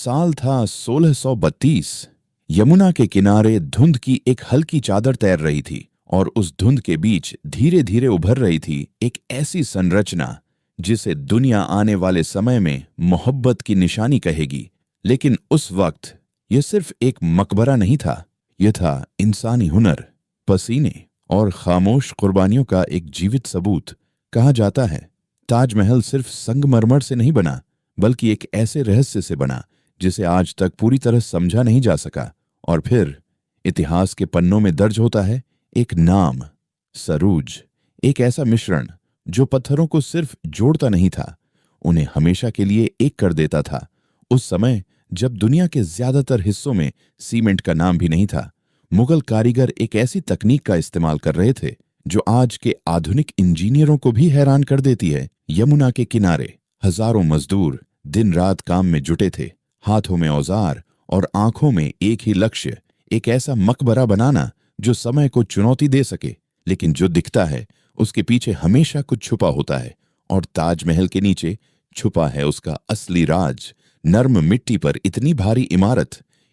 साल था 1632। यमुना के किनारे धुंध की एक हल्की चादर तैर रही थी और उस धुंध के बीच धीरे धीरे उभर रही थी एक ऐसी संरचना जिसे दुनिया आने वाले समय में मोहब्बत की निशानी कहेगी। लेकिन उस वक्त यह सिर्फ एक मकबरा नहीं था, यह था इंसानी हुनर, पसीने और खामोश कुर्बानियों का एक जीवित सबूत। कहा जाता है ताजमहल सिर्फ संगमरमर से नहीं बना, बल्कि एक ऐसे रहस्य से बना जिसे आज तक पूरी तरह समझा नहीं जा सका। और फिर इतिहास के पन्नों में दर्ज होता है एक नाम, सरूज। एक ऐसा मिश्रण जो पत्थरों को सिर्फ जोड़ता नहीं था, उन्हें हमेशा के लिए एक कर देता था। उस समय जब दुनिया के ज्यादातर हिस्सों में सीमेंट का नाम भी नहीं था, मुगल कारीगर एक ऐसी तकनीक का इस्तेमाल कर रहे थे जो आज के आधुनिक इंजीनियरों को भी हैरान कर देती है। यमुना के किनारे हजारों मजदूर दिन रात काम में जुटे थे, हाथों में औजार और आंखों में एक ही लक्ष्य, एक ऐसा मकबरा बनाना जो समय को चुनौती दे सके, लेकिन जो दिखता है उसके पीछे हमेशा कुछ छुपा होता है। और ताजमहल के नीचे छुपा है उसका असली राज। नर्म मिट्टी पर इतनी भारी इमारत,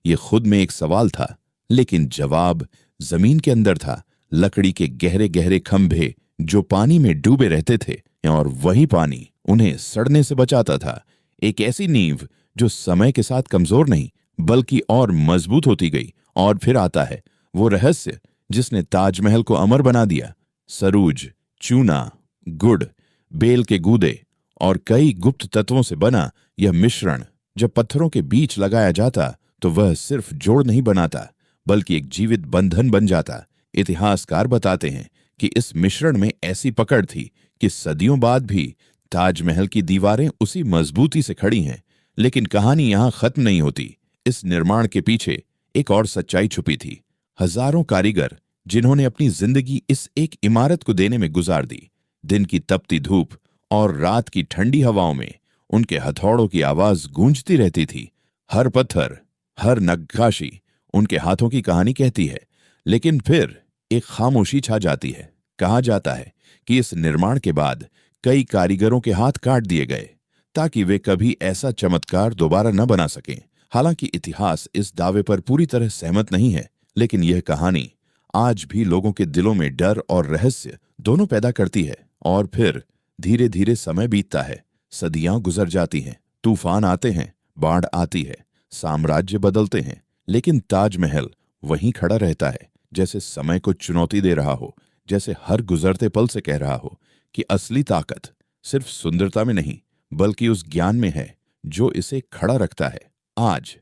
ये खुद में एक सवाल था, लेकिन जवाब जमीन के अंदर था। लकड़ी के गहरे गहरे खंभे जो पानी में डूबे रहते थे, और वही पानी उन्हें सड़ने से बचाता था। एक ऐसी नींव जो समय के साथ कमजोर नहीं बल्कि और मजबूत होती गई। और फिर आता है वो रहस्य जिसने ताजमहल को अमर बना दिया। सरूज, चूना, गुड़, बेल के गूदे और कई गुप्त तत्वों से बना यह मिश्रण जब पत्थरों के बीच लगाया जाता तो वह सिर्फ जोड़ नहीं बनाता, बल्कि एक जीवित बंधन बन जाता। इतिहासकार बताते हैं कि इस मिश्रण में ऐसी पकड़ थी कि सदियों बाद भी ताजमहल की दीवारें उसी मजबूती से खड़ी हैं। लेकिन कहानी यहां खत्म नहीं होती। इस निर्माण के पीछे एक और सच्चाई छुपी थी। हजारों कारीगर जिन्होंने अपनी जिंदगी इस एक इमारत को देने में गुजार दी। दिन की तपती धूप और रात की ठंडी हवाओं में उनके हथौड़ों की आवाज गूंजती रहती थी। हर पत्थर, हर नक्काशी उनके हाथों की कहानी कहती है। लेकिन फिर एक खामोशी छा जाती है। कहा जाता है कि इस निर्माण के बाद कई कारीगरों के हाथ काट दिए गए ताकि वे कभी ऐसा चमत्कार दोबारा न बना सकें। हालांकि इतिहास इस दावे पर पूरी तरह सहमत नहीं है, लेकिन यह कहानी आज भी लोगों के दिलों में डर और रहस्य दोनों पैदा करती है। और फिर धीरे धीरे समय बीतता है, सदियां गुजर जाती हैं, तूफान आते हैं, बाढ़ आती है, साम्राज्य बदलते हैं, लेकिन ताजमहल वहीं खड़ा रहता है, जैसे समय को चुनौती दे रहा हो, जैसे हर गुजरते पल से कह रहा हो कि असली ताकत सिर्फ सुंदरता में नहीं बल्कि उस ज्ञान में है जो इसे खड़ा रखता है। आज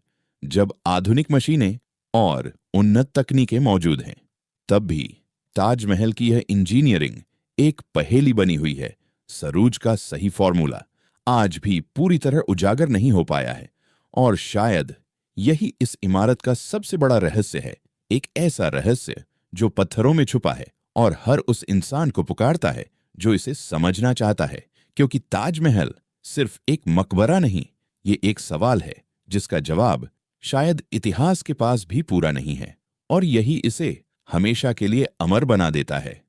जब आधुनिक मशीनें और उन्नत तकनीकें मौजूद हैं, तब भी ताजमहल की यह इंजीनियरिंग एक पहेली बनी हुई है। सरूज का सही फॉर्मूला आज भी पूरी तरह उजागर नहीं हो पाया है, और शायद यही इस इमारत का सबसे बड़ा रहस्य है। एक ऐसा रहस्य जो पत्थरों में छुपा है और हर उस इंसान को पुकारता है जो इसे समझना चाहता है। क्योंकि ताजमहल सिर्फ एक मकबरा नहीं, ये एक सवाल है जिसका जवाब शायद इतिहास के पास भी पूरा नहीं है, और यही इसे हमेशा के लिए अमर बना देता है।